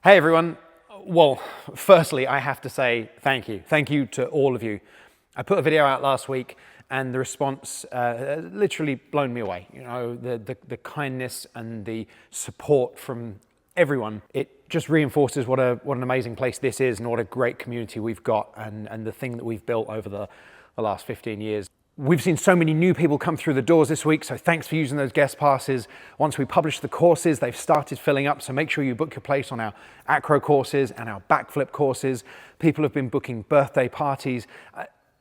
Hey everyone. Well, firstly, I have to say thank you. Thank you to all of you. I put a video out last week and the response literally blown me away. You know, the kindness and the support from everyone. It just reinforces what an amazing place this is and what a great community we've got and the thing that we've built over the last 15 years. We've seen so many new people come through the doors this week, so thanks for using those guest passes. Once we publish the courses, they've started filling up, so make sure you book your place on our Acro courses and our Backflip courses. People have been booking birthday parties.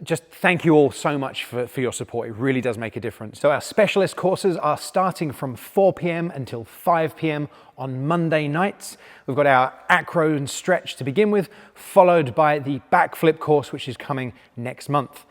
Just thank you all so much for your support. It really does make a difference. So our specialist courses are starting from 4 p.m. until 5 p.m. on Monday nights. We've got our Acro and stretch to begin with, followed by the Backflip course, which is coming next month.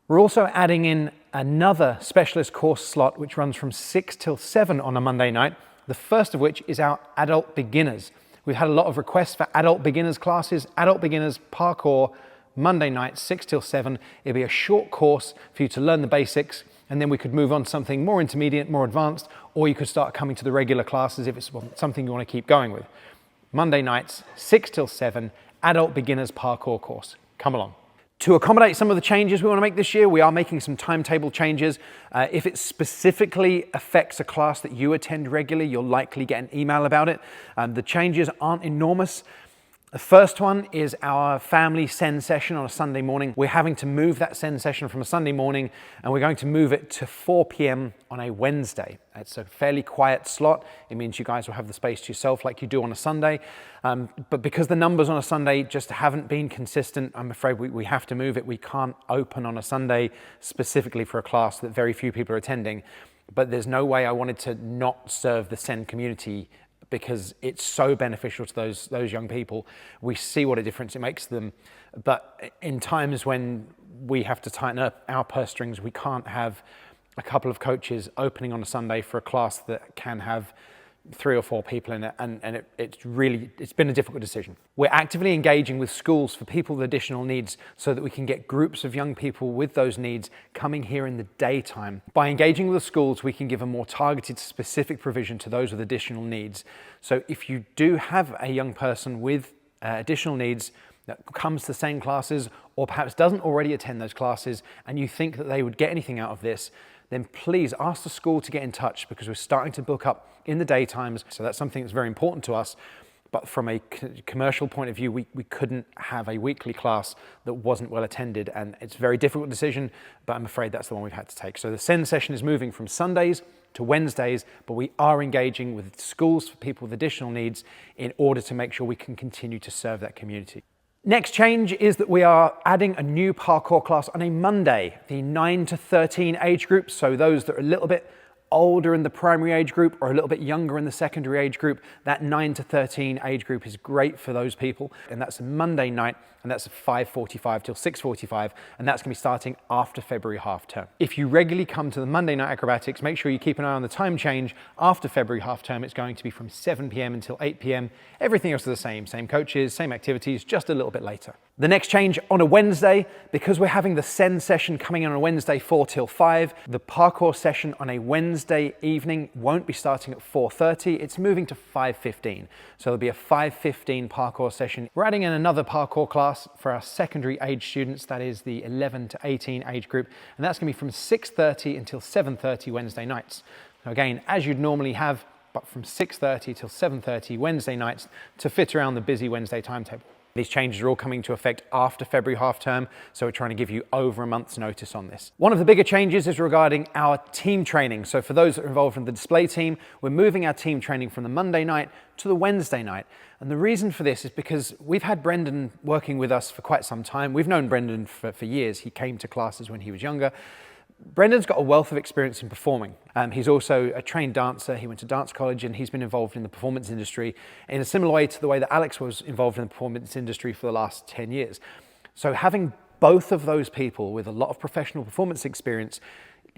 We're also adding in another specialist course slot, which runs from 6 till 7 on a Monday night, the first of which is our Adult Beginners. We've had a lot of requests for Adult Beginners classes, Adult Beginners Parkour, Monday night, 6 till 7. It'll be a short course for you to learn the basics, and then we could move on to something more intermediate, more advanced, or you could start coming to the regular classes if it's something you want to keep going with. Monday nights, 6 till 7, Adult Beginners Parkour course. Come along. To accommodate some of the changes we want to make this year, we are making some timetable changes. If it specifically affects a class that you attend regularly, you'll likely get an email about it. The changes aren't enormous. The first one is our family Send session on a Sunday morning. We're having to move that Send session from a Sunday morning, and we're going to move it to 4 p.m. on a Wednesday. It's a fairly quiet slot. It means you guys will have the space to yourself like you do on a Sunday. But because the numbers on a Sunday just haven't been consistent, I'm afraid we have to move it. We can't open on a Sunday specifically for a class that very few people are attending. But there's no way I wanted to not serve the Send community, because it's so beneficial to those young people. We see what a difference it makes to them. But in times when we have to tighten up our purse strings, we can't have a couple of coaches opening on a Sunday for a class that can have 3 or 4 people in it, and it's been a difficult decision. We're actively engaging with schools for people with additional needs so that we can get groups of young people with those needs coming here in the daytime. By engaging with the schools, we can give a more targeted, specific provision to those with additional needs. So if you do have a young person with additional needs that comes to the same classes, or perhaps doesn't already attend those classes, and you think that they would get anything out of this, then please ask the school to get in touch, because we're starting to book up in the daytimes. So that's something that's very important to us. But from a commercial point of view, we couldn't have a weekly class that wasn't well attended. And it's a very difficult decision, but I'm afraid that's the one we've had to take. So the Send session is moving from Sundays to Wednesdays, but we are engaging with schools for people with additional needs in order to make sure we can continue to serve that community. Next change is that we are adding a new parkour class on a Monday, the 9 to 13 age group. So those that are a little bit older in the primary age group or a little bit younger in the secondary age group, that 9 to 13 age group is great for those people. And that's a Monday night, and that's 5:45 till 6:45, and that's gonna be starting after February half term. If you regularly come to the Monday night acrobatics, make sure you keep an eye on the time change. After February half term, it's going to be from 7 p.m. until 8 p.m. Everything else is the same coaches, same activities, just a little bit later. The next change on a Wednesday, because we're having the Send session coming in on a Wednesday 4 till 5, the parkour session on a Wednesday evening won't be starting at 4:30, it's moving to 5:15. So there'll be a 5:15 parkour session. We're adding in another parkour class for our secondary age students, that is the 11 to 18 age group, and that's gonna be from 6:30 until 7:30 Wednesday nights. Now again, as you'd normally have, but from 6:30 till 7:30 Wednesday nights to fit around the busy Wednesday timetable. These changes are all coming into effect after February half term, so we're trying to give you over a month's notice on this. One of the bigger changes is regarding our team training. So for those that are involved in the display team, we're moving our team training from the Monday night to the Wednesday night. And the reason for this is because we've had Brendan working with us for quite some time. We've known Brendan for years. He came to classes when he was younger. Brendan's got a wealth of experience in performing. He's also a trained dancer. He went to dance college, and he's been involved in the performance industry in a similar way to the way that Alex was involved in the performance industry for the last 10 years. So having both of those people with a lot of professional performance experience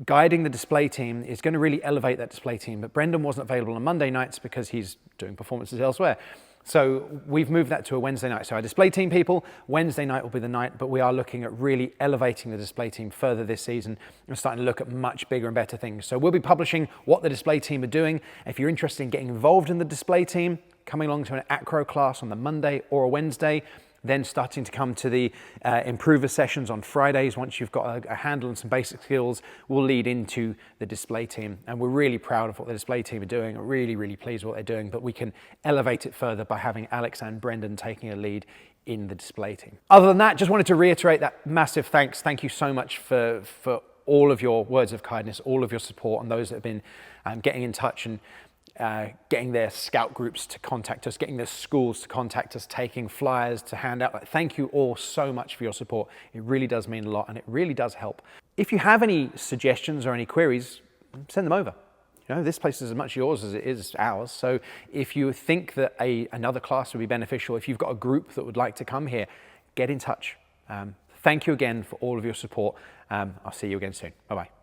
guiding the display team is going to really elevate that display team. But Brendan wasn't available on Monday nights because he's doing performances elsewhere. So we've moved that to a Wednesday night. So our display team people, Wednesday night will be the night, but we are looking at really elevating the display team further this season and starting to look at much bigger and better things. So we'll be publishing what the display team are doing. If you're interested in getting involved in the display team, coming along to an acro class on the Monday or a Wednesday, then starting to come to the improver sessions on Fridays. Once you've got a handle on some basic skills, will lead into the display team. And we're really proud of what the display team are doing. We're really, really pleased with what they're doing, but we can elevate it further by having Alex and Brendan taking a lead in the display team. Other than that, just wanted to reiterate that massive thanks. Thank you so much for all of your words of kindness, all of your support, and those that have been getting in touch and getting their scout groups to contact us, getting their schools to contact us, taking flyers to hand out. Thank you all so much for your support. It really does mean a lot, and it really does help. If you have any suggestions or any queries, send them over. You know, this place is as much yours as it is ours. So if you think that another class would be beneficial, if you've got a group that would like to come here, get in touch. Thank you again for all of your support. I'll see you again soon. Bye-bye.